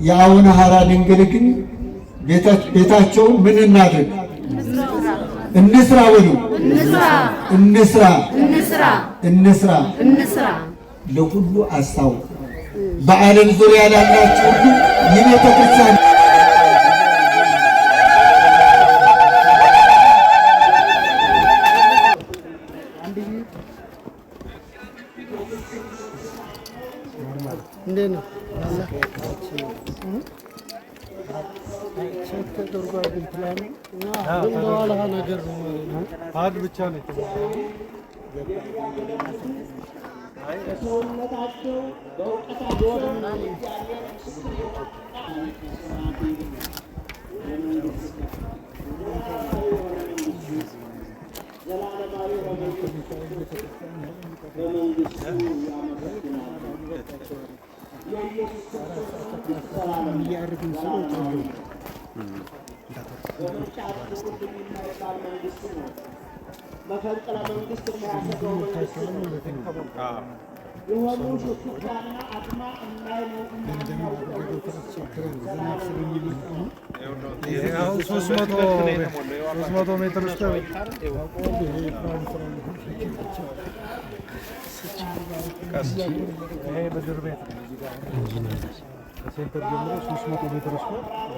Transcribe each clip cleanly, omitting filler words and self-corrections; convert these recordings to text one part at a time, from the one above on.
የአቡነ ሐራ ድንግል ግን ቤታቸውን ምን እናድርግ? እንስራ በሉ። እንስራ ለሁሉ አስታውቁ። በዓለም ዙሪያ ላላችሁ ሁሉ የቤተ ክርስቲያን መፈንቅለ መንግስት የሚያሰገው መንግስት የሆኑ ሹክታና አድማ እናይነው ሜትር ውስጥ ምድር ቤት ሴንተር ጀምሮ 300 ሜትር ውስጥ ቤት አለ።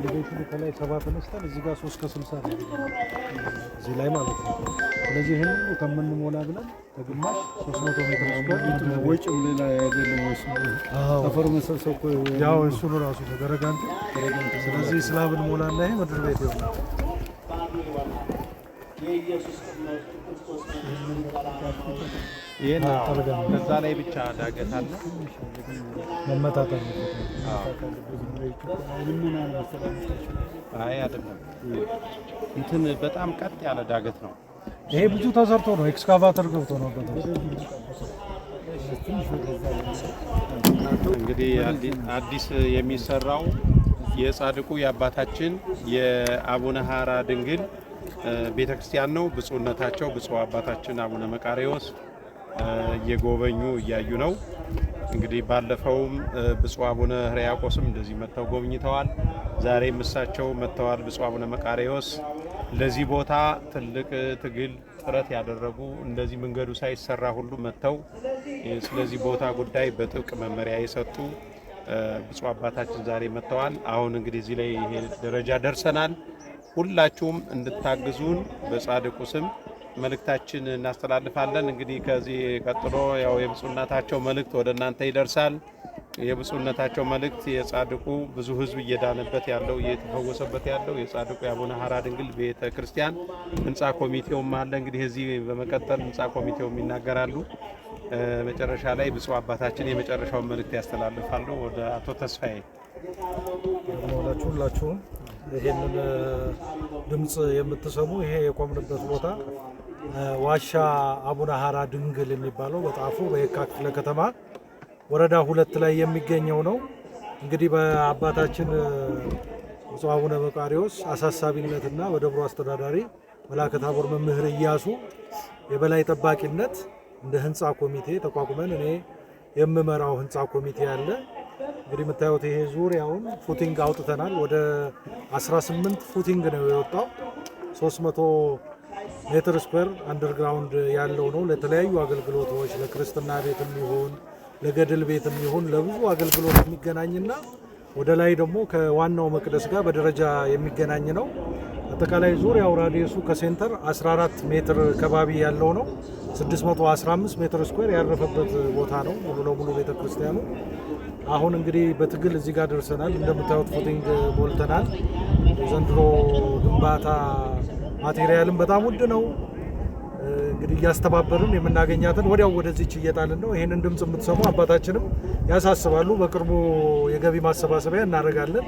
ቤቱ ከላይ 7 ተነስተን እዚህ ጋር 3 ከ60 ነው እዚህ ላይ ማለት ነው። ስለዚህ ይሄን ሁሉ ከምንሞላ ብለን ተግማሽ 300 ሜትር ውስጥ ወጪው ሌላ አይደለም። ሰፈሩ መሰብሰብ እኮ ያው እሱ ነው ራሱ ተገረጋንት። ስለዚህ ስላብን ሞላና ይሄ ምድር ቤት ይሆናል። የኢየሱስ ክርስቶስ ይሄን ከዛ ላይ ብቻ ዳገት አለ መመታተን አይ አይደለም እንትን በጣም ቀጥ ያለ ዳገት ነው። ይሄ ብዙ ተሰርቶ ነው ኤክስካቫተር ገብቶ ነው እንግዲህ አዲስ የሚሰራው የጻድቁ የአባታችን የአቡነ ሐራ ድንግል ቤተክርስቲያን ነው። ብፁዕነታቸው ብፁዕ አባታችን አቡነ መቃርዮስ እየጎበኙ እያዩ ነው። እንግዲህ ባለፈውም ብፁዕ አቡነ ሕርያቆስም እንደዚህ መጥተው ጎብኝተዋል። ዛሬም እሳቸው መጥተዋል። ብፁዕ አቡነ መቃርዮስ ለዚህ ቦታ ትልቅ ትግል ጥረት ያደረጉ እንደዚህ መንገዱ ሳይሰራ ሁሉ መጥተው ስለዚህ ቦታ ጉዳይ በጥብቅ መመሪያ የሰጡ ብፁዕ አባታችን ዛሬ መጥተዋል። አሁን እንግዲህ እዚህ ላይ ይሄ ደረጃ ደርሰናል። ሁላችሁም እንድታግዙን በጻድቁ ስም መልእክታችን እናስተላልፋለን። እንግዲህ ከዚህ ቀጥሎ ያው የብፁዕነታቸው መልእክት ወደ እናንተ ይደርሳል። የብፁዕነታቸው መልእክት የጻድቁ ብዙ ሕዝብ እየዳነበት ያለው እየተፈወሰበት ያለው የጻድቁ የአቡነ ሐራ ድንግል ቤተ ክርስቲያን ህንፃ ኮሚቴውም አለ። እንግዲህ እዚህ በመቀጠል ህንፃ ኮሚቴውም ይናገራሉ። መጨረሻ ላይ ብፁዕ አባታችን የመጨረሻውን መልእክት ያስተላልፋሉ። ወደ አቶ ተስፋዬ ሁላችሁም ይሄንን ድምጽ የምትሰሙ ይሄ የቆምንበት ቦታ ዋሻ አቡነ ሐራ ድንግል የሚባለው በጣፎ በየካ ክፍለ ከተማ ወረዳ 2 ላይ የሚገኘው ነው። እንግዲህ በአባታችን ብፁዕ አቡነ መቃርዮስ አሳሳቢነትና በደብሩ አስተዳዳሪ መላከ ታቦር መምህር ኢያሱ የበላይ ጠባቂነት እንደ ህንፃ ኮሚቴ ተቋቁመን እኔ የምመራው ህንፃ ኮሚቴ አለ። እንግዲህ የምታዩት ይሄ ዙሪያውን ፉቲንግ አውጥተናል። ወደ 18 ፉቲንግ ነው የወጣው። 300 ሜትር ስኩዌር አንደርግራውንድ ያለው ነው። ለተለያዩ አገልግሎቶች ለክርስትና ቤትም ይሁን ለገድል ቤትም ይሁን ለብዙ አገልግሎት የሚገናኝና ወደ ላይ ደግሞ ከዋናው መቅደስ ጋር በደረጃ የሚገናኝ ነው። አጠቃላይ ዙሪያው ራዲየሱ ከሴንተር 14 ሜትር ከባቢ ያለው ነው። 615 ሜትር ስኩዌር ያረፈበት ቦታ ነው ሙሉ ለሙሉ ቤተክርስቲያኑ። አሁን እንግዲህ በትግል እዚህ ጋር ደርሰናል። እንደምታዩት ፉቲንግ ሞልተናል። የዘንድሮ ግንባታ ማቴሪያልም በጣም ውድ ነው። እንግዲህ እያስተባበርን የምናገኛትን ወዲያው ወደዚች እየጣልን ነው። ይሄንን ድምጽ የምትሰሙ አባታችንም ያሳስባሉ። በቅርቡ የገቢ ማሰባሰቢያ እናደርጋለን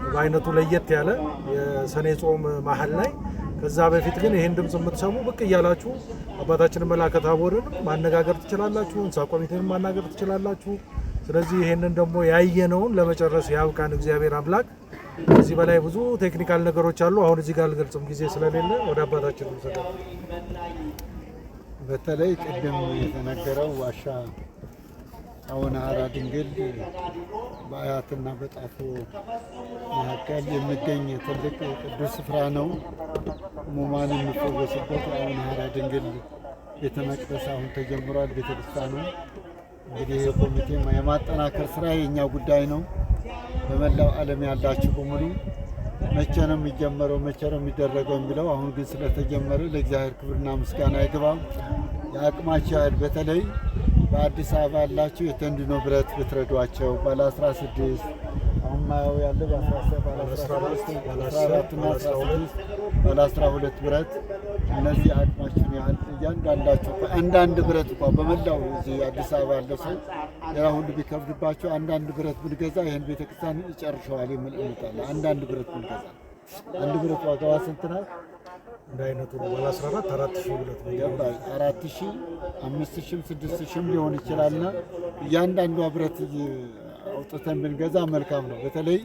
በአይነቱ ለየት ያለ የሰኔ ጾም መሀል ላይ። ከዛ በፊት ግን ይሄን ድምጽ የምትሰሙ ብቅ እያላችሁ አባታችንን መላከ ታቦርን ማነጋገር ትችላላችሁ። ህንፃ ኮሚቴን ማናገር ትችላላችሁ። ስለዚህ ይሄንን ደግሞ ያየነውን ለመጨረስ ያብቃን እግዚአብሔር አምላክ። ከዚህ በላይ ብዙ ቴክኒካል ነገሮች አሉ። አሁን እዚህ ጋር አልገልጽም ጊዜ ስለሌለ ወደ አባታችን እንሰጣለን። በተለይ ቅድም የተነገረው ዋሻ አቡነ ሀራ ድንግል በአያትና በጣፎ መካከል የሚገኝ ትልቅ ቅዱስ ስፍራ ነው። ሕሙማን የሚፈወሱበት አቡነ ሀራ ድንግል ቤተ መቅደስ አሁን ተጀምሯል። ቤተክርስቲያኑ እንግዲህ የኮሚቴ የማጠናከር ስራ የኛ ጉዳይ ነው። በመላው ዓለም ያላችሁ በሙሉ መቼ ነው የሚጀመረው፣ መቼ ነው የሚደረገው የሚለው አሁን ግን ስለተጀመረ ለእግዚአብሔር ክብርና ምስጋና ይግባው። የአቅማችሁ ያህል በተለይ በአዲስ አበባ ያላችሁ የተንድኖ ብረት ብትረዷቸው ባለ 16 አሁን ማየው ያለ በ14 እና 16 ባለ 12 ብረት እነዚህ አቅማችሁን ያህል እያንዳንዳችሁ አንዳንድ ብረት እንኳን በመላው እዚህ አዲስ አበባ ያለ ሰው ሌላ ሁሉ ቢከብድባቸው አንዳንድ ብረት ብንገዛ ይህን ቤተክርስቲያን ይጨርሸዋል የሚል እምነት አለ። አንዳንድ ብረት ብንገዛ አንድ ብረት ዋጋዋ ስንት ናት? እንደ አይነቱ ባለ 14 4000 ብረት ነው። 4000 5000 6000 ሊሆን ይችላልና እያንዳንዷ ብረት አውጥተን ብንገዛ መልካም ነው። በተለይ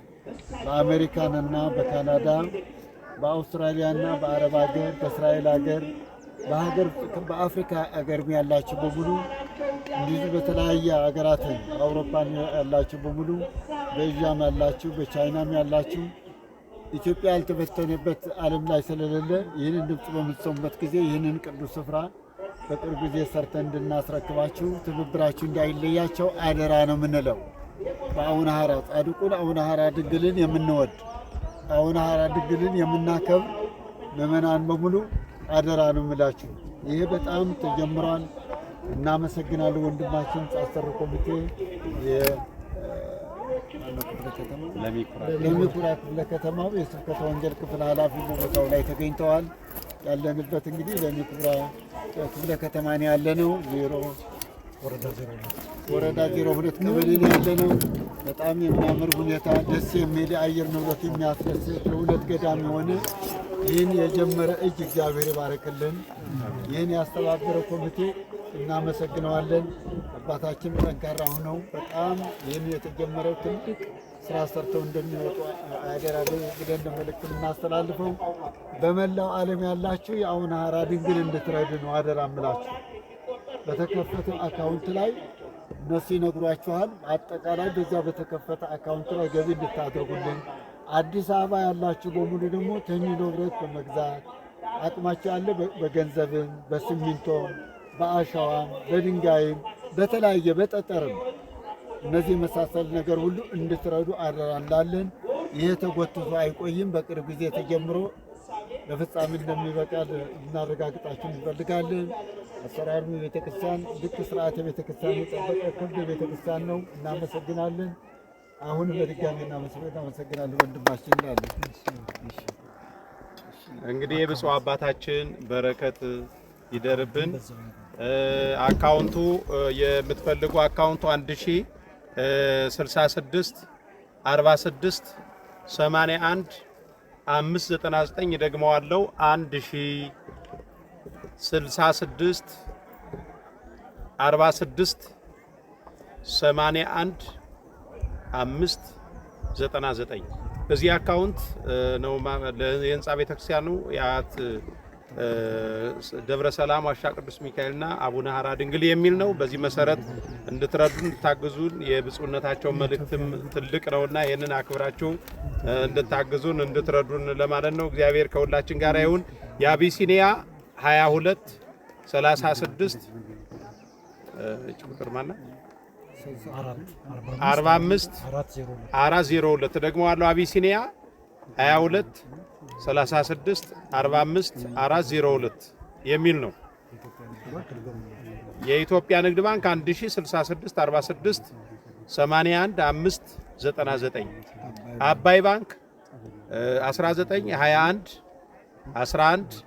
በአሜሪካንና በካናዳ በአውስትራሊያና በአረብ ሀገር በእስራኤል ሀገር በአፍሪካ ሀገር ያላችሁ በሙሉ እንዲሁ በተለያየ ሀገራትን አውሮፓን ያላችሁ በሙሉ በኤዥያም ያላችሁ በቻይናም ያላችሁ ኢትዮጵያ ያልተበተነበት ዓለም ላይ ስለሌለ ይህንን ድምፅ በምትሰሙበት ጊዜ ይህንን ቅዱስ ስፍራ በቅርብ ጊዜ ሰርተን እንድናስረክባችሁ ትብብራችሁ እንዳይለያቸው አደራ ነው የምንለው። በአቡነ ሀራ ጻድቁን አቡነ ሀራ ድንግልን የምንወድ አቡነ ሀራ ድንግልን የምናከብር ምዕመናን በሙሉ አደራ ነው የምላችሁ። ይሄ በጣም ተጀምሯል። እናመሰግናለን። ወንድማችን ጻሰር ኮሚቴ ለሚኩራ ክፍለ ከተማው የስብከተ ወንጌል ክፍል ኃላፊ በቦታው ላይ ተገኝተዋል። ያለንበት እንግዲህ ለሚኩራ ክፍለ ከተማ ነው ያለነው። ወረዳ 02 ቀበሌ ነው ያለነው። በጣም የሚያምር ሁኔታ ደስ የሚል አየር ንብረት የሚያስደስት ለሁለት ገዳም የሆነ ይህን የጀመረ እጅ እግዚአብሔር ይባርክልን። ይህን ያስተባበረ ኮሚቴ እናመሰግነዋለን። አባታችን ጠንካራ ሆነው በጣም ይህን የተጀመረው ትልቅ ስራ ሰርተው እንደሚወጡ አደራ ብለን መልእክት እናስተላልፈው። በመላው ዓለም ያላችሁ የአቡነ ሀራ ድንግል እንድትረዱ ነው አደራ እምላችሁ። በተከፈተ አካውንት ላይ እነሱ ይነግሯችኋል። አጠቃላይ በዛ በተከፈተ አካውንት ላይ ገቢ እንድታደርጉልን። አዲስ አበባ ያላችሁ በሙሉ ደግሞ ተንድኖ ብረት በመግዛት አቅማችሁ ያለ በገንዘብም በሲሚንቶም በአሸዋም በድንጋይም በተለያየ በጠጠርም እነዚህ የመሳሰሉ ነገር ሁሉ እንድትረዱ አደራ እንላለን። ይሄ ተጎትቶ አይቆይም። በቅርብ ጊዜ ተጀምሮ ለፍጻሜ እንደሚበቃ እናረጋግጣችሁ እንፈልጋለን። አሰራሩ የቤተክርስቲያን ልክ ስርዓተ ቤተክርስቲያን የጠበቀ ክብር ቤተክርስቲያን ነው። እናመሰግናለን። አሁን በድጋሚ እናመሰግናለን ወንድማችን እንዳለ። እንግዲህ የብፁዕ አባታችን በረከት ይደርብን። አካውንቱ የምትፈልጉ አካውንቱ 1066 46 81 599 ደግመዋለሁ 1066 46 81 599 በዚህ አካውንት ነው የህንጻ ቤተክርስቲያኑ የአያት ደብረ ሰላም ዋሻ ቅዱስ ሚካኤልና አቡነ ሀራ ድንግል የሚል ነው። በዚህ መሰረት እንድትረዱን እንድታግዙን የብፁዕነታቸው መልእክትም ትልቅ ነውና ይህንን አክብራችሁ እንድታግዙን እንድትረዱን ለማለት ነው። እግዚአብሔር ከሁላችን ጋር ይሁን። የአቢሲኒያ 22 36 ቁጥር ማና 45 402 ደግሞ አለው አቢሲኒያ 22 36 45 402 የሚል ነው። የኢትዮጵያ ንግድ ባንክ 1066 46 81 599 አባይ ባንክ 1921 11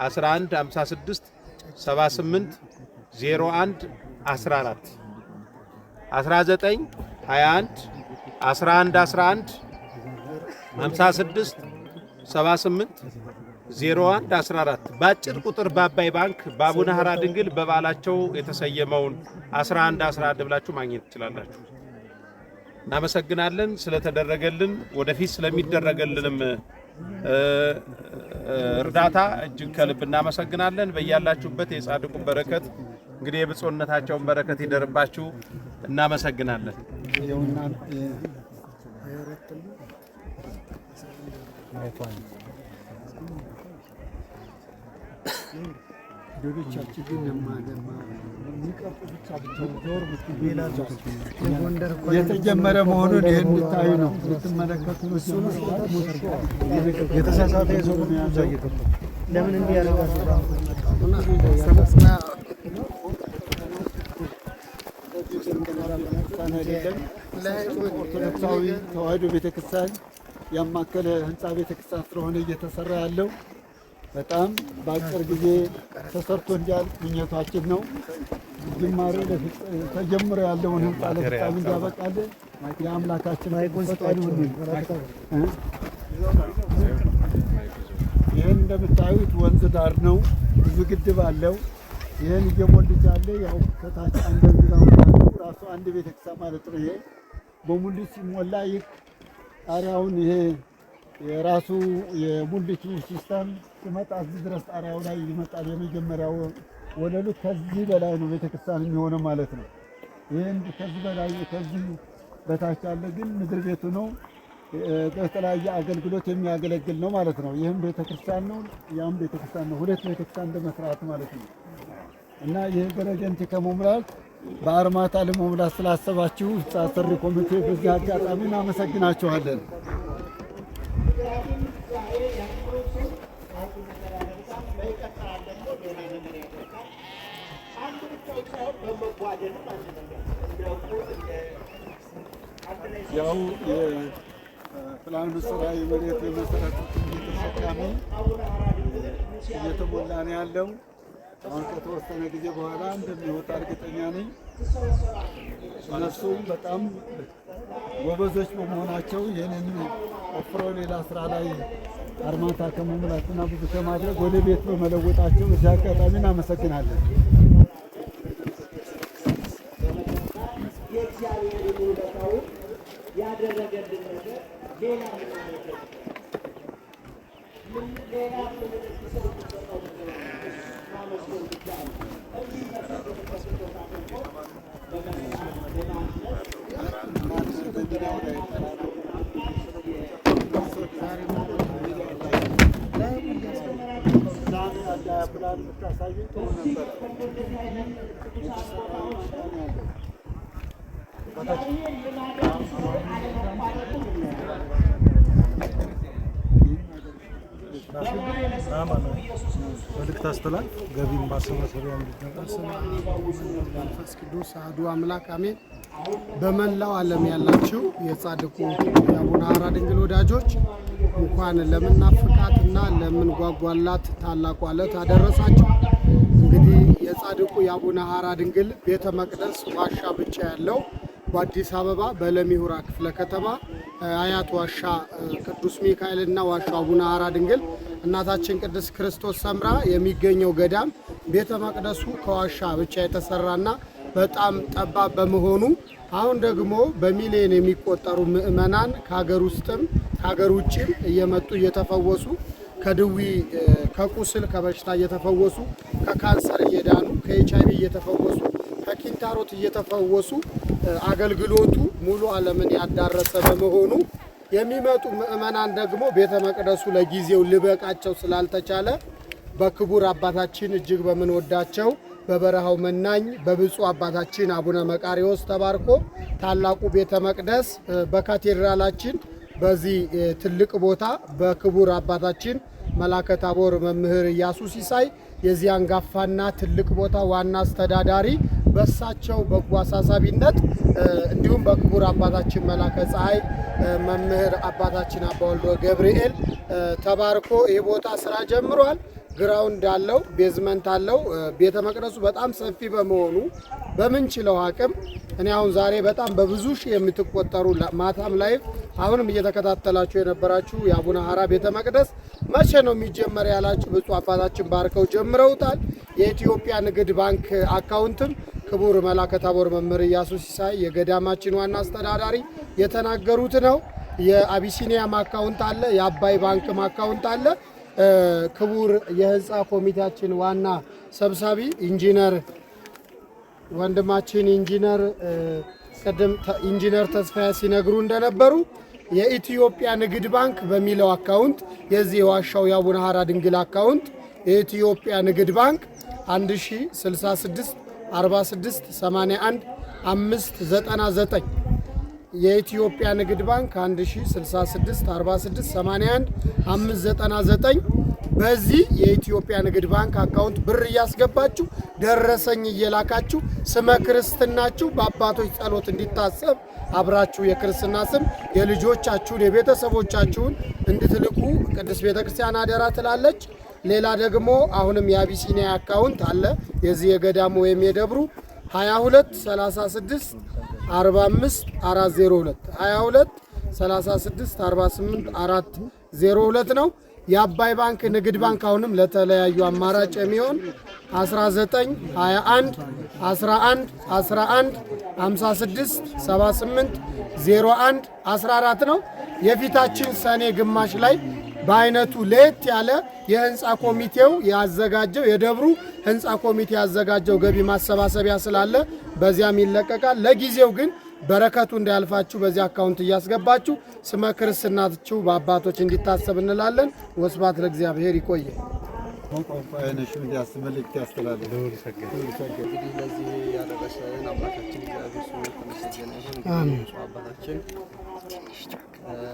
11 56 78 01 14 19 21 11 11 56 78 01 14 በአጭር ቁጥር በአባይ ባንክ በአቡነ ሀራ ድንግል በበዓላቸው የተሰየመውን 11 11 ብላችሁ ማግኘት ትችላላችሁ። እናመሰግናለን ስለተደረገልን፣ ወደፊት ስለሚደረገልንም እርዳታ እጅግ ከልብ እናመሰግናለን። በያላችሁበት የጻድቁ በረከት እንግዲህ የብፁዕነታቸውን በረከት ይደርባችሁ። እናመሰግናለን። የተጀመረ መሆኑን ይህን እንድታዩ ነው ልትመለከቱ ነው። የተሳሳተ የሰው ለምን እንዲህ ያደርጋሉ? ኦርቶዶክሳዊ ተዋሕዶ ቤተክርስቲያን ያማከለ ህንፃ ቤተክርስቲያን ስለሆነ እየተሰራ ያለው በጣም በአጭር ጊዜ ተሰርቶ እንዲያልቅ ምኞታችን ነው። ጅማሬ ተጀምሮ ያለውን ህንፃ ለፍጻሜ እንዲያበቃልን የአምላካችን ፈቃዱ ይሁን። ይህን እንደምታዩት ወንዝ ዳር ነው። ብዙ ግድብ አለው። ይህን እየሞልጅ አለ። ያው ከታች አንደርግራው ራሱ አንድ ቤተክርስቲያን ማለት ነው። ይሄ በሙልጭ ሲሞላ ይህ ጣሪያውን ይሄ የራሱ የሙልጭ ሲስተም ሲመጣ እዚህ ድረስ ጣሪያው ላይ ይመጣል። የመጀመሪያው ወለሉ ከዚህ በላይ ነው ቤተክርስቲያን የሚሆነው ማለት ነው። ይህን ከዚህ በላይ ከዚህ በታች ያለ ግን ምድር ቤቱ ነው። በተለያየ አገልግሎት የሚያገለግል ነው ማለት ነው። ይህም ቤተክርስቲያን ነው፣ ያም ቤተክርስቲያን ነው። ሁለት ቤተክርስቲያን እንደመስራት ማለት ነው። እና ይህ ገረገንቲ ከመሙላት በአርማታ ለመሙላት ስላሰባችሁ ህንፃ ሰሪ ኮሚቴ በዚህ አጋጣሚ እናመሰግናችኋለን። ያው የፕላኑ ስራ የመሬት የመሰረቱ ተሸካሚ እየተሞላ ነው ያለው። አሁን ከተወሰነ ጊዜ በኋላ እንደሚወጣ እርግጠኛ ነኝ። እነሱም በጣም ጎበዞች በመሆናቸው ይህንን ቆፍሮ ሌላ ስራ ላይ አርማታ ከመሙላትና ብዙ ከማድረግ ወደ ቤት በመለወጣቸው እዚህ አጋጣሚ እናመሰግናለን። ያደረገልን ነገር ሌላ መልእክት አስተላልፍ ገቢን ማሰባሰቢያ መንፈስ ቅዱስ አሐዱ አምላክ አሜን። በመላው ዓለም ያላችሁ የጻድቁ የአቡነ ሐራ ድንግል ወዳጆች እንኳን ለምናፍቃትና ለምንጓጓላት ታላቋ ዕለት አደረሳችሁ። እንግዲህ የጻድቁ የአቡነ ሐራ ድንግል ቤተ መቅደስ ዋሻ ብቻ ያለው በአዲስ አበባ በለሚ ሁራ ክፍለ ከተማ አያት ዋሻ ቅዱስ ሚካኤልና ዋሻው አቡነ ሐራ ድንግል እናታችን ቅድስት ክርስቶስ ሰምራ የሚገኘው ገዳም ቤተ መቅደሱ ከዋሻ ብቻ የተሰራና በጣም ጠባብ በመሆኑ አሁን ደግሞ በሚሊዮን የሚቆጠሩ ምዕመናን ከሀገር ውስጥም ከሀገር ውጭም እየመጡ እየተፈወሱ ከድዊ ከቁስል ከበሽታ እየተፈወሱ ከካንሰር እየዳኑ ከኤችአይቪ እየተፈወሱ ከኪንታሮት እየተፈወሱ አገልግሎቱ ሙሉ ዓለምን ያዳረሰ በመሆኑ የሚመጡ ምዕመናን ደግሞ ቤተ መቅደሱ ለጊዜው ልበቃቸው ስላልተቻለ በክቡር አባታችን እጅግ በምንወዳቸው በበረሃው መናኝ በብፁዕ አባታችን አቡነ መቃርዮስ ተባርኮ ታላቁ ቤተ መቅደስ በካቴድራላችን በዚህ ትልቅ ቦታ በክቡር አባታችን መላከ ታቦር መምህር ኢያሱ ሲሳይ የዚህ አንጋፋና ትልቅ ቦታ ዋና አስተዳዳሪ በሳቸው በጎ አሳሳቢነት እንዲሁም በክቡር አባታችን መላከ ፀሐይ መምህር አባታችን አባ ወልደ ገብርኤል ተባርኮ ይህ ቦታ ስራ ጀምሯል። ግራውንድ አለው፣ ቤዝመንት አለው። ቤተ መቅደሱ በጣም ሰፊ በመሆኑ በምንችለው አቅም እኔ አሁን ዛሬ በጣም በብዙ ሺህ የምትቆጠሩ ማታም ላይ አሁንም እየተከታተላችሁ የነበራችሁ የአቡነ ሐራ ቤተ መቅደስ መቼ ነው የሚጀመር ያላችሁ ብፁዕ አባታችን ባርከው ጀምረውታል። የኢትዮጵያ ንግድ ባንክ አካውንትም ክቡር መላከ ታቦር መምህር ኢያሱ ሲሳይ የገዳማችን ዋና አስተዳዳሪ የተናገሩት ነው። የአቢሲኒያም አካውንት አለ፣ የአባይ ባንክም አካውንት አለ። ክቡር የህንፃ ኮሚቴያችን ዋና ሰብሳቢ ኢንጂነር ወንድማችን ኢንጂነር ቀደም ኢንጂነር ተስፋዬ ሲነግሩ እንደነበሩ የኢትዮጵያ ንግድ ባንክ በሚለው አካውንት የዚህ የዋሻው የአቡነ ሐራ ድንግል አካውንት የኢትዮጵያ ንግድ ባንክ 1066 46 81 599 የኢትዮጵያ ንግድ ባንክ 1066 46 81 599 በዚህ የኢትዮጵያ ንግድ ባንክ አካውንት ብር እያስገባችሁ ደረሰኝ እየላካችሁ ስመ ክርስትናችሁ በአባቶች ጸሎት እንዲታሰብ አብራችሁ የክርስትና ስም የልጆቻችሁን የቤተሰቦቻችሁን እንድትልኩ ቅድስት ቤተክርስቲያን አደራ ትላለች። ሌላ ደግሞ አሁንም የአቢሲኒያ አካውንት አለ። የዚህ የገዳሙ ወይም የደብሩ 22 36 45 402 22 36 48 402 ነው። የአባይ ባንክ ንግድ ባንክ አሁንም ለተለያዩ አማራጭ የሚሆን 19 21 11 11 56 78 01 14 ነው። የፊታችን ሰኔ ግማሽ ላይ በአይነቱ ለየት ያለ የህንፃ ኮሚቴው ያዘጋጀው የደብሩ ህንፃ ኮሚቴ ያዘጋጀው ገቢ ማሰባሰቢያ ስላለ በዚያም ይለቀቃል። ለጊዜው ግን በረከቱ እንዳያልፋችሁ በዚህ አካውንት እያስገባችሁ ስመ ክርስትናችሁ በአባቶች እንዲታሰብ እንላለን። ወስብሐት ለእግዚአብሔር። ይቆየ ቋንቋ አይነሽ እንዲያስመልክት ያስተላልፍ። እንግዲህ ለዚህ ያደረሰን አምላካችን እግዚአብሔር ስሙ የተመሰገነ ይሁን። አባታችን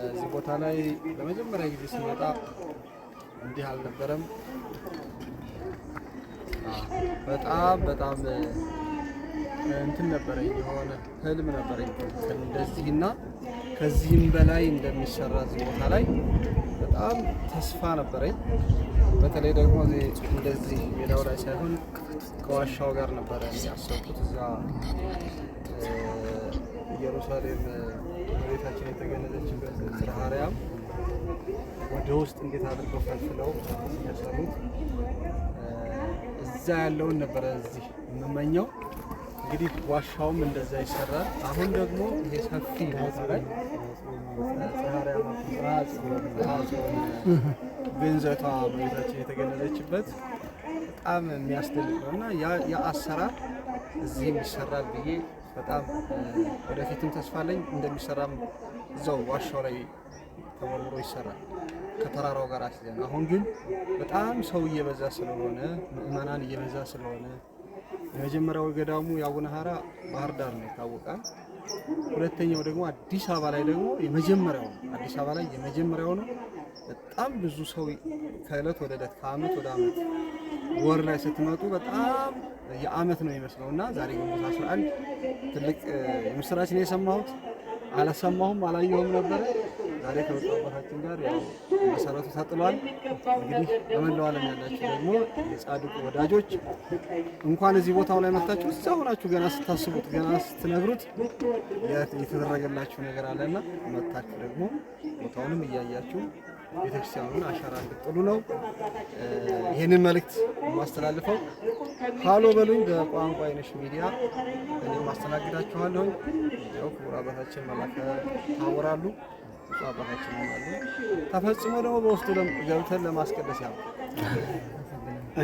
እዚህ ቦታ ላይ ለመጀመሪያ ጊዜ ሲመጣ እንዲህ አልነበረም። በጣም እንትን ነበረኝ፣ የሆነ ህልም ነበረኝ እንደዚህና ከዚህም በላይ እንደሚሰራ እዚህ ቦታ ላይ በጣም ተስፋ ነበረኝ። በተለይ ደግሞ እንደዚህ ሜዳው ላይ ሳይሆን ከዋሻው ጋር ነበረ ያሰብኩት። እዛ ኢየሩሳሌም ቤታችን የተገነዘችበት ጽርሐ አርያም ወደ ውስጥ እንዴት አድርገው ፈልፍለው የሰሩት እዛ ያለውን ነበረ እዚህ የምመኘው። እንግዲህ ዋሻውም እንደዛ ይሰራል። አሁን ደግሞ ይሄ ሰፊ ቦታ ላይ ገንዘቷ ቤታችን የተገነዘችበት በጣም የሚያስደንቅ ነው እና ያ አሰራር እዚህም ይሰራል ብዬ በጣም ወደፊትም ተስፋ አለኝ። እንደሚሰራም እዛው ዋሻው ላይ ተወርውሮ ይሰራል ከተራራው ጋር አስይዘን። አሁን ግን በጣም ሰው እየበዛ ስለሆነ ምዕመናን እየበዛ ስለሆነ የመጀመሪያው ገዳሙ የአቡነ ሐራ ባህር ዳር ነው ይታወቃል። ሁለተኛው ደግሞ አዲስ አበባ ላይ ደግሞ የመጀመሪያው አዲስ አበባ ላይ የመጀመሪያው ነው። በጣም ብዙ ሰው ከእለት ወደ እለት ከአመት ወደ አመት ወር ላይ ስትመጡ በጣም የአመት ነው የሚመስለው እና ዛሬ ግንቦት 11 ትልቅ የምስራች ነው የሰማሁት። አላሰማሁም አላየሁም ነበረ። ዛሬ ከወጣው አባታችን ጋር ያው መሰረቱ ተጥሏል። እንግዲህ በመላው ዓለም ያላችሁ ደግሞ የጻድቁ ወዳጆች እንኳን እዚህ ቦታው ላይ መጣችሁ እዛ ሆናችሁ ገና ስታስቡት ገና ስትነግሩት የተደረገላችሁ ነገር አለና መጣችሁ ደግሞ ቦታውንም እያያችሁ ቤተክርስቲያኑን አሻራ እንድትጥሉ ነው ይሄንን መልእክት ማስተላልፈው። ሃሎ በሉኝ በቋንቋ አይነሽ ሚዲያ እኔ ማስተናግዳችኋለሁ። ያው ክቡር አባታችን መላከ ታወራሉ አባታችን ማለት ተፈጽሞ ደግሞ በውስጡ ገብተን ለማስቀደስ ያው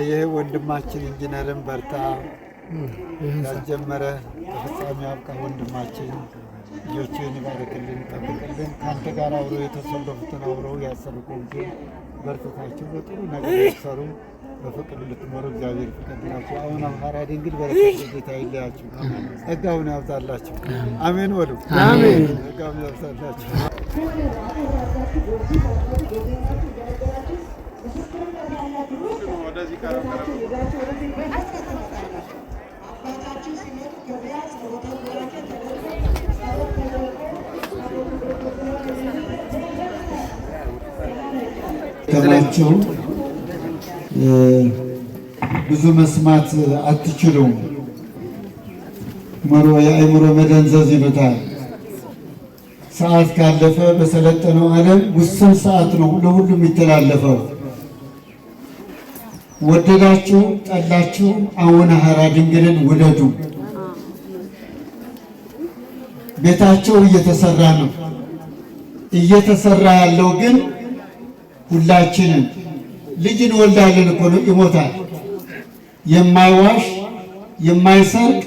ይሄ ወንድማችን ኢንጂነርን በርታ ያጀመረ ፍጻሜ ያብቃ። ወንድማችን ልጆችን ይባርክልን ይጠብቅልን። ካንተ ጋር አብሮ የተሰለፉትን አብረው ያሰሩትን በርታታችሁ በጥሩ ነገር ይሰሩ በፍቅር እንድትኖሩ እግዚአብሔር ይፍቀድላችሁ። አቡነ ሐራ ድንግል በረከት ጌታ ይለያችሁ፣ ጸጋውን ያብዛላችሁ። አሜን በሉ። አሜን። ጸጋውን ያብዛላችሁ። ከማችሁ ብዙ መስማት አትችሉም። የአእምሮ መደንዘዝ ይመጣል። ሰዓት ካለፈ በሰለጠነው ዓለም ውስን ሰዓት ነው ለሁሉም የሚተላለፈው። ወደዳችሁ ጠላችሁ አቡነ ሐራ ድንግልን ውደዱ። ቤታቸው እየተሰራ ነው። እየተሰራ ያለው ግን ሁላችንም ልጅ እንወልዳለን እኮ ነው፣ ይሞታል። የማይዋሽ የማይሰርቅ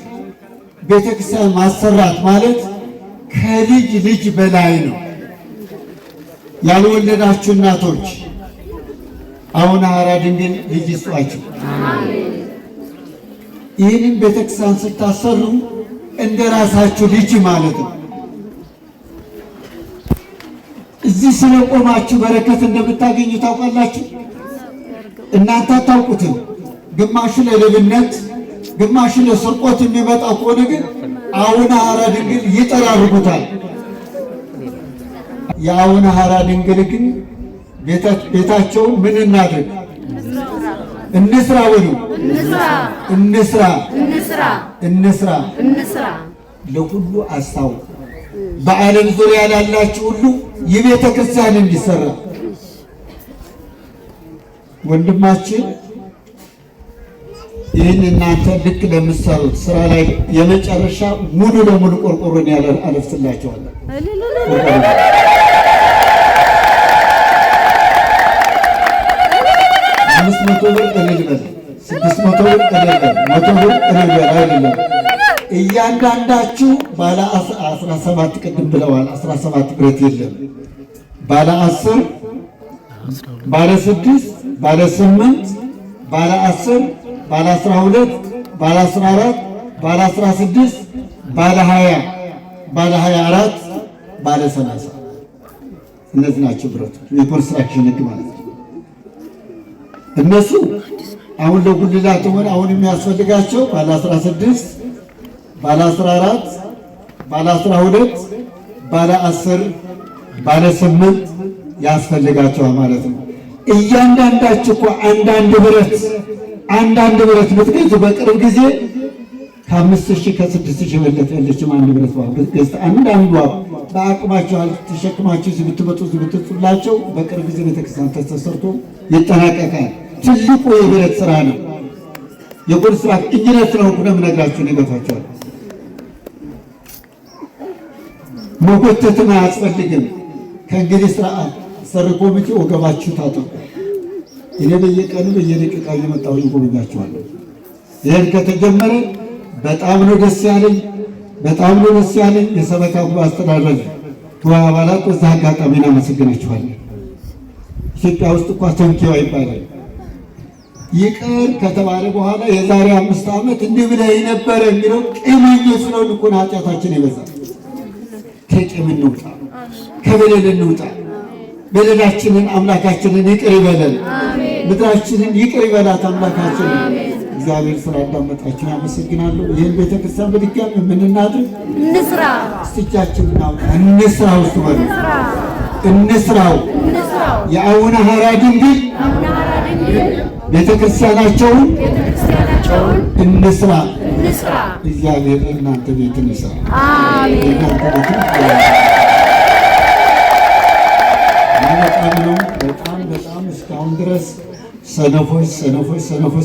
ቤተክርስቲያን ማሰራት ማለት ከልጅ ልጅ በላይ ነው። ያልወለዳችሁ እናቶች አቡነ ሐራ ድንግል ልጅ ይስጧችሁ። ይህንን ቤተክርስቲያን ስታሰሩ እንደ ራሳችሁ ልጅ ማለት ነው። እዚህ ስለቆማችሁ በረከት እንደምታገኙ ታውቃላችሁ። እናንተ አታውቁትም። ግማሹ ለሌብነት፣ ግማሹ ለስርቆት የሚመጣ ከሆነ ግን አቡነ ሐራ ድንግል ይጠራርጉታል። የአቡነ ሐራ ድንግል ግን ቤታቸውን ምን እናድርግ? እንስራ በሉ። እንስራ ለሁሉ አስታውቁ። በዓለም ዙሪያ ላላችሁ ሁሉ የቤተ ክርስቲያን እንዲሰራ ወንድማችን ይህን እናንተ ልክ ለምትሰሩት ስራ ላይ የመጨረሻ ሙሉ ለሙሉ ቆርቆሮን አለፍስላችኋለሁ። 500 ብር እልል በል፣ 600 ብር እልል በል፣ 100 ብር እልል በል አይደለም። እያንዳንዳችሁ ባለ 17 ቅድም ብለዋል። 17 ብረት የለም። ባለ 10፣ ባለ 6፣ ባለ 8፣ ባለ 10፣ ባለ 12፣ ባለ 14፣ ባለ 16፣ ባለ 20፣ ባለ 24፣ ባለ 30 እነዚህ ናቸው ብረቶች የኮንስትራክሽን ህግ ማለት ነው። እነሱ አሁን ለጉልላት ሆነ አሁን የሚያስፈልጋቸው ባለ 16፣ ባለ 14፣ ባለ 12፣ ባለ 10፣ ባለ 8 ያስፈልጋቸዋል ማለት ነው። እያንዳንዳችሁ እኮ አንዳንድ ብረት ብትገዙ በቅርብ ጊዜ ከ5000 ከ6000 በለጠ ያለችም አንድ ብረት ገዝታ አንዳንዷ በአቅማቸው ተሸክማችሁ ብትመጡ ብትጥላቸው በቅርብ ጊዜ ቤተክርስቲያን ተሰርቶ ይጠናቀቃል። ትልቁ የብረት ስራ ነው። የኮንስትራክሽን ኢንጂነር ነው እኮ ነግራችሁ ነገታችኋል። መጎተትም አያስፈልግም። ከእንግዲህ ስርዓት ሰር ኮሚቴ ወገባችሁ ታጠቁ። እኔ በየቀኑ በየደቂቃው እየመጣሁ እጎበኛችኋለሁ። ይሄን ከተጀመረ በጣም ነው ደስ ያለኝ። የሰበካ ጉባኤ አስተዳደር አባላት በዛ አጋጣሚ እናመሰግናችኋለን። ኢትዮጵያ ውስጥ እኮ ተንኪዋ ይባላል። ይቅር ከተባለ በኋላ የዛሬ 5 ዓመት እንዲህ ብለህ ነበረ የሚለው ቂመኞች ስለሆኑ እኮ ኃጢአታችን ይበዛል። ከቂም እንውጣ፣ ከበደል እንውጣ። በደላችንን አምላካችንን ይቅር ይበለን። ምድራችንን ይቅር ይበላት አምላካችንን። እግዚአብሔር ስላዳመጣችሁ አመሰግናለሁ። ይህን ቤተክርስቲያን በድጋሚ የምንናድር እንስራ፣ እስቲቻችን እናውጣ፣ እንስራው በሉ፣ እንስራው። የአቡነ ሐራ ድንግል ቤተክርስቲያናቸውን እንስራ። እግዚአብሔር እናንተ ቤትን ይስራ። አሜን። በጣም እስካሁን ድረስ ሰነፎች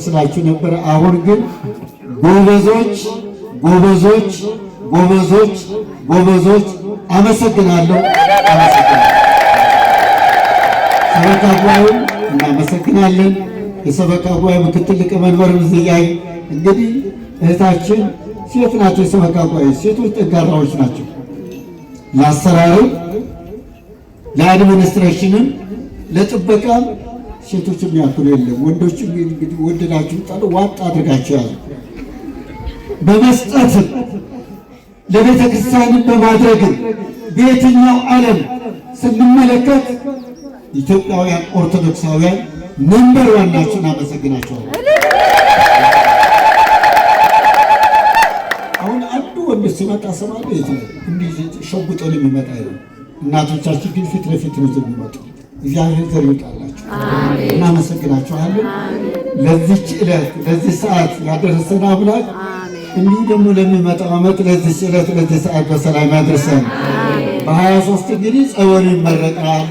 ስላችሁ ነበረ። አሁን ግን ጎበዞች አመሰግናለሁ። ሰበካ ጉባኤውን እናመሰግናለን። የሰበካ ጉባኤ ምክትል ሊቀመንበር ዝያይ እንግዲህ እህታችን ሴት ናቸው። የሰበካ ጉባኤ ሴቶች ጠንካራዎች ናቸው። ለአሰራርም ለአድሚኒስትሬሽንም ለጥበቃም ሴቶች የሚያክሉ የለም። ወንዶች እንግዲህ ወደዳችሁ ጣሉ ዋጥ አድርጋችሁ ያዙ። በመስጠትም ለቤተ ክርስቲያንን በማድረግም በየትኛው ዓለም ስንመለከት ኢትዮጵያውያን ኦርቶዶክሳውያን ነምበር ዋን ናቸው። እናመሰግናቸዋለን። አሁን አንዱ ወንድ ሲመጣ ሰማለ የት ነው እንዲህ ሸጉጠን የሚመጣ አይደለም። እናቶቻችን ግን ፊት ለፊት ነው የሚመጡ። እግዚአብሔር ዘር ይውጣላችሁ። እናመሰግናችኋለን። ለዚች ዕለት ለዚህ ሰዓት ያደረሰን አምላክ እንዲሁ ደግሞ ለሚመጣው ዓመት ለዚህ ዕለት ለዚህ ሰዓት በሰላም ያደርሰን። በ23 እንግዲህ ጸበሉ ይመረቃል።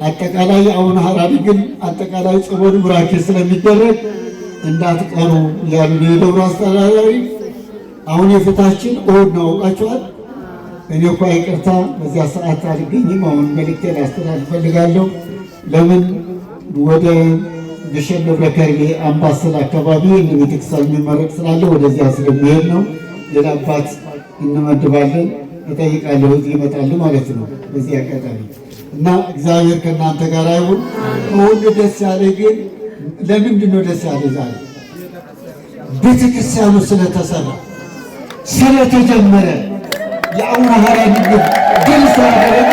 አጠቃላይ አቡነ ሐራ ድንግል አጠቃላይ ጸበሉ ቡራኬ ስለሚደረግ እንዳትቀሩ ያሉ የደብሩ አስተዳዳሪ አሁን የፊታችን እሑድ ነው። አውቃችኋል። እኔ እኮ ይቅርታ በዚያ ሰዓት አልገኝም። አሁን መልእክቴ ላስተላልፍ እፈልጋለሁ። ለምን ወደ ግሸን ደብረ ከርቤ አምባሰል አካባቢ ቤተክርስቲያን የሚመረቅ ስላለ ወደዚያ ስለሚሄድ ነው። ሌላ አባት እንመድባለን። እጠይቃለሁ እዚህ ይመጣሉ ማለት ነው በዚህ አጋጣሚ እና እግዚአብሔር ከእናንተ ጋር ይሁን። ሁሉ ደስ ያለ ግን ለምንድን ነው ደስ ያለ? ዛሬ ቤተክርስቲያኑ ስለተሰራ ስለተጀመረ የአቡነ ሐራ ድንግል ድል ስላደረጉ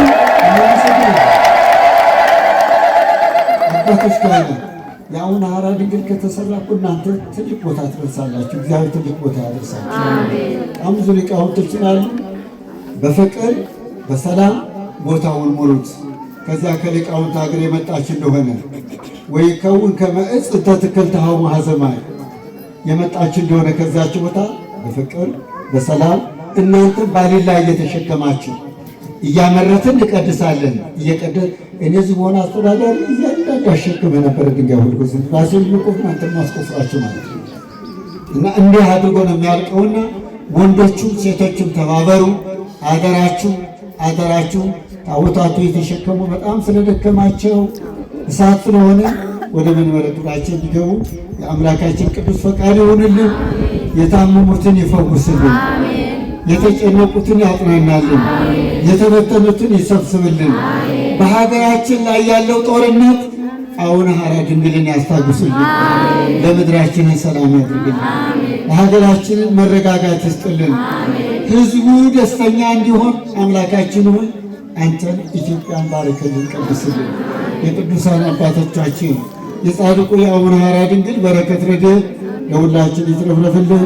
አባቶች ካህናት የአቡነ ሐራ ድንግል ከተሰራ እኮ እናንተ ትልቅ ቦታ ትደርሳላችሁ። እግዚአብሔር ትልቅ ቦታ ያደርሳችሁ። በጣም ብዙ ሊቃውንቶች ስላሉ በፍቅር በሰላም ቦታውን ሙሉት። ከዚያ ከሊቃውንት ሀገር የመጣች እንደሆነ ወይ ከውን ከመዕፅ ተትክልትሃው ማህዘማይ የመጣች እንደሆነ ከዚያች ቦታ በፍቅር በሰላም እናንተ ባሌላ እየተሸከማችሁ እያመረትን እንቀድሳለን። እየቀደስ እነዚህ በሆነ አስተዳዳሪ እያንዳንዱ አሸክመ ነበር ድንጋይ ሁሉ ራሴን ልቆፍ እናንተ ማስቆፍራችሁ ማለት ነው። እና እንዲህ አድርጎ ነው የሚያልቀውና ወንዶቹም ሴቶቹም ተባበሩ። አደራችሁ ታቦታቱ የተሸከሙ በጣም ስለደከማቸው እሳት ስለሆነ ወደ መንበረ ክብራቸው እንዲገቡ የአምላካችን ቅዱስ ፈቃድ ይሁንልን። የታመሙትን ይፈውስልን፣ የተጨነቁትን ያጽናናልን፣ የተበተኑትን ይሰብስብልን። በሀገራችን ላይ ያለው ጦርነት አቡነ ሐራ ድንግልን ያስታግሱልን፣ ለምድራችንን ሰላም ያድርግልን፣ ለሀገራችንን መረጋጋት ይስጥልን፣ ህዝቡ ደስተኛ እንዲሆን አምላካችን ሆይ አንተን ኢትዮጵያን ባርክልን፣ ቀድስልን። የቅዱሳን አባቶቻችን የጻድቁ የአቡነ ሐራ ድንግል በረከት ረድኤት ለሁላችን ይትረፍረፍልን።